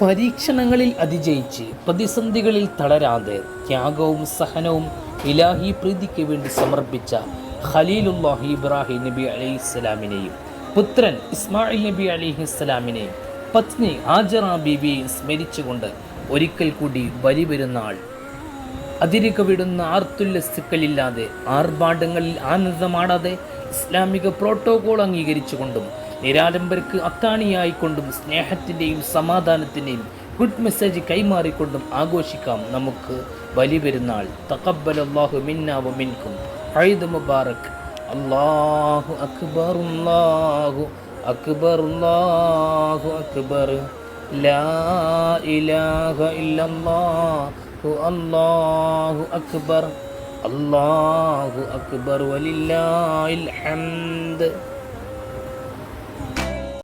പരീക്ഷണങ്ങളിൽ അതിജയിച്ച് പ്രതിസന്ധികളിൽ തളരാതെ ത്യാഗവും സഹനവും ഇലാഹി പ്രീതിക്ക് വേണ്ടി സമർപ്പിച്ച ഖലീലുല്ലാഹി ഇബ്രാഹിം നബി അലൈഹിസ്സലാമിനെയും പുത്രൻ ഇസ്മായിൽ നബി അലൈഹിസ്സലാമിനെയും പത്നി ഹാജറ ബീവിയെ സ്മരിച്ചുകൊണ്ട് ഒരിക്കൽ കൂടി ബലിപെരുന്നാൾ അതിരുകവിടുന്ന ആർത്തുല്ലസ്തുക്കളില്ലാതെ ആർഭാടങ്ങളിൽ ആനന്ദമാടാതെ ഇസ്ലാമിക പ്രോട്ടോകോൾ അംഗീകരിച്ചുകൊണ്ടും നിരാലംബർക്ക് അത്താണിയായിക്കൊണ്ടും സ്നേഹത്തിൻ്റെയും സമാധാനത്തിൻ്റെയും ഗുഡ് മെസ്സേജ് കൈമാറിക്കൊണ്ടും ആഘോഷിക്കാം നമുക്ക് ബലിപെരുന്നാൾ. തഖബ്ബലല്ലാഹു മിന്നാ വ മിൻകും. ഈദ് മുബാറക്. അല്ലാഹു അക്ബർ, അല്ലാഹു അക്ബർ, അല്ലാഹു അക്ബർ. ലാ ഇലാഹ ഇല്ലല്ലാഹു അല്ലാഹു അക്ബർ, അല്ലാഹു അക്ബർ വലില്ലാഹിൽ ഹംദ്.